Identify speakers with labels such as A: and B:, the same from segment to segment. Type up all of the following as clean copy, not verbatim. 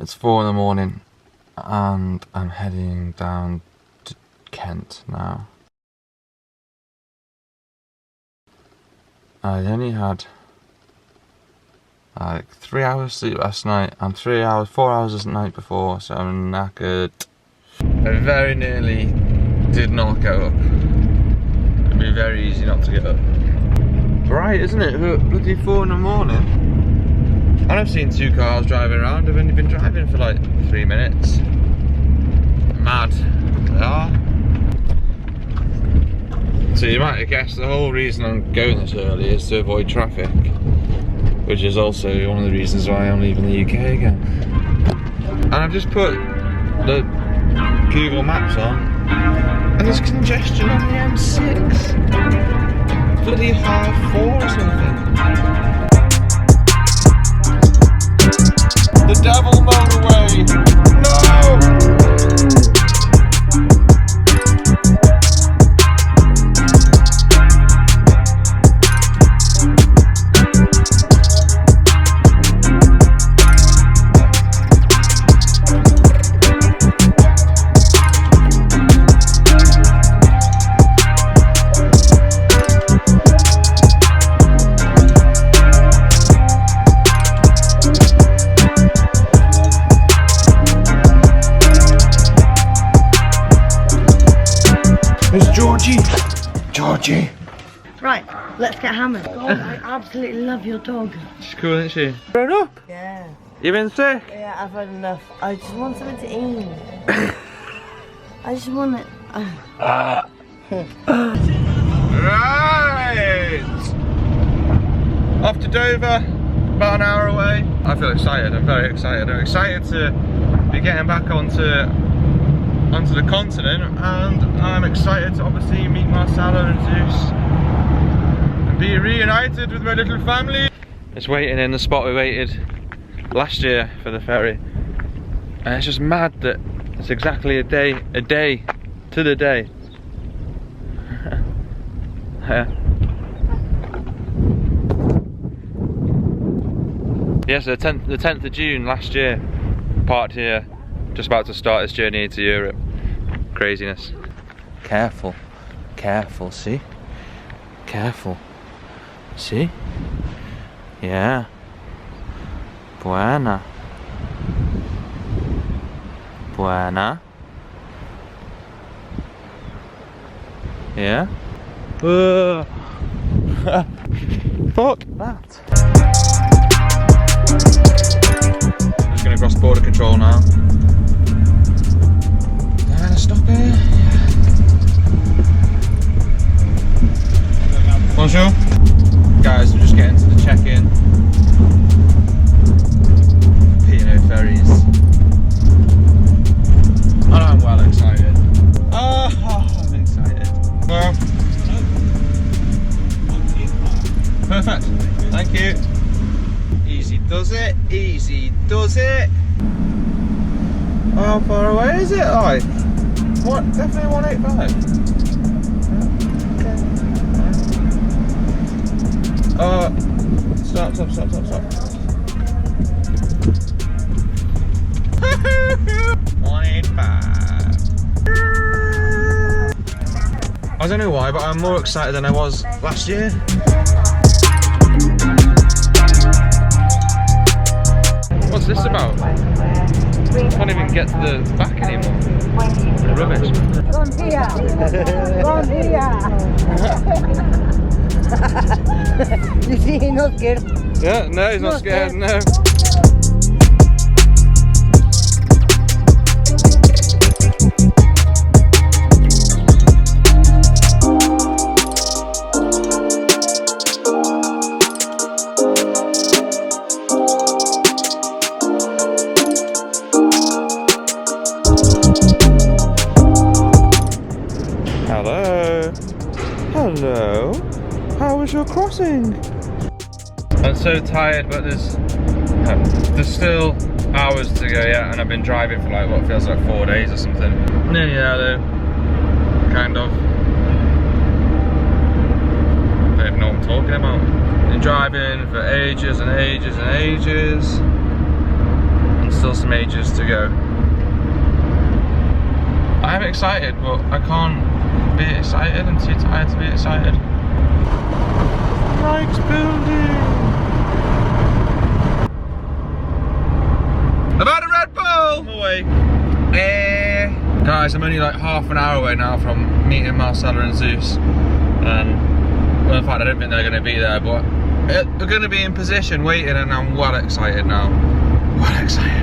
A: It's 4 in the morning and I'm heading down to Kent now. I only had like 3 hours sleep last night and 4 hours the night before, so I'm knackered. I very nearly did not get up. It'd be very easy not to get up. Bright, isn't it? Bloody 4 in the morning. And I've seen 2 cars driving around. I've only been driving for like 3 minutes. Mad they are. So you might have guessed the whole reason I'm going this early is to avoid traffic, which is also one of the reasons why I'm leaving the UK again. And I've just put the Google Maps on, and there's congestion on the M6. Bloody 4:30 or something. The devil motorway! No! There's Georgie!
B: Right, let's get hammered. God, I absolutely love your dog.
A: She's cool, isn't she? Grown up?
B: Yeah.
A: You been sick?
B: Yeah, I've had enough. I just want something to eat. I just want it.
A: Right! Off to Dover, about an hour away. I feel excited, I'm very excited. I'm excited to be getting back onto the continent, and I'm excited to obviously meet Marcela and Zus and be reunited with my little family. It's waiting in the spot we waited last year for the ferry, and it's just mad that it's exactly a day to the day. Yes, the 10th of June last year, parked here, just about to start this journey into Europe. Craziness. Careful, careful, see? Careful. See? Yeah. Buena. Buena. Yeah? Fuck that. Just gonna cross border control now. Stop here. Bonjour. Guys, we're just getting to the check-in. P&O ferries. And I'm well excited. Oh, I'm excited. Well, perfect. Thank you. Easy does it. Easy does it. How far away is it? Like, what? Definitely 185. Okay. Stop. 185. I don't know why, but I'm more excited than I was last year. What's this about? I can't even get to the back anymore. The rubbish.
B: Bon dia! Bon dia! You see, he's not scared.
A: Yeah, no, he's not scared, no. Hello, how was your crossing? I'm so tired, but there's still hours to go yet, and I've been driving for like what feels like 4 days or something. Nearly there though, kind of. I don't even know what I'm talking about. Been driving for ages and ages and ages, and still some ages to go. I'm excited, but I can't be excited. I'm too tired to be excited. Mike's building. I've had a Red Bull! I'm away. Guys, I'm only like half an hour away now from meeting Marcela and Zus. And, well, in fact, I don't think they're going to be there, but we're going to be in position waiting, and I'm well excited now. Well excited.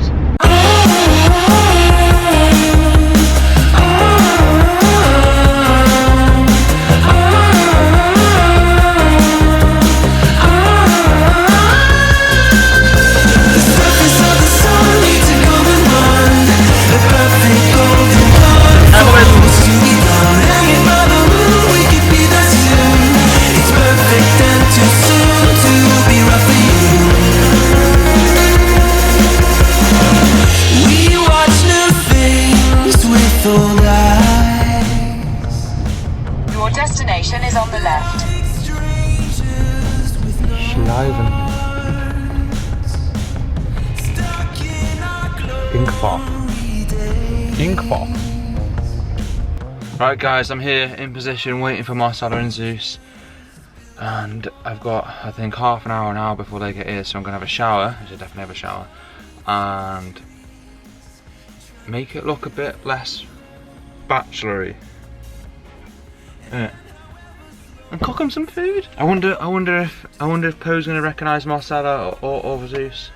C: Your destination is on the left.
A: Schleiven. Inkpop. Right guys, I'm here in position waiting for Marcela and Zus. And I've got, I think, half an hour now before they get here, so I'm going to have a shower. I should definitely have a shower. And make it look a bit less bachelory. Yeah. And cook them some food. I wonder if Poe's going to recognise Marcela or Zus.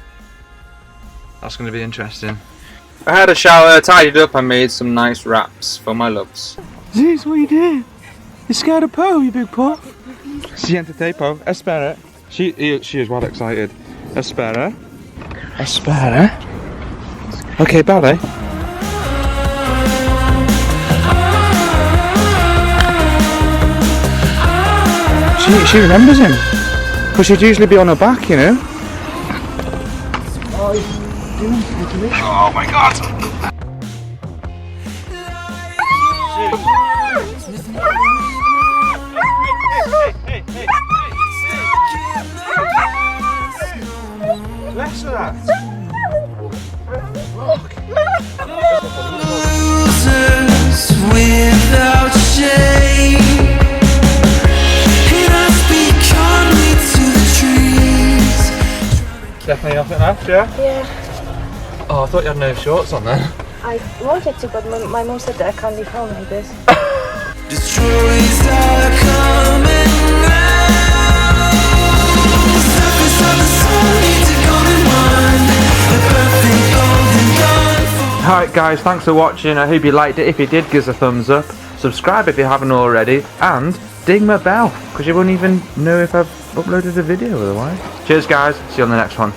A: That's going to be interesting. I had a shower, tidied up, and made some nice wraps for my loves. Zus, what are you doing? You scared of Poe, you big paw? Siéntate, Poe. Espera. She is well excited. Espera. Espera. Okay, ballet. She remembers him, because she'd usually be on her back, you know. Oh my god! Less of that. Losers without shame. Definitely nothing left, yeah?
B: Yeah.
A: Oh, I thought you had no shorts on then.
B: I wanted to, but my mom said that I can't leave home like this.
D: Destroys are coming round. Surface of the sun needs to come in one. The perfect golden gun.
A: Alright guys, thanks for watching. I hope you liked it. If you did, give us a thumbs up. Subscribe if you haven't already. And ding my bell, because you won't even know if I've uploaded a video otherwise. Cheers guys, see you on the next one.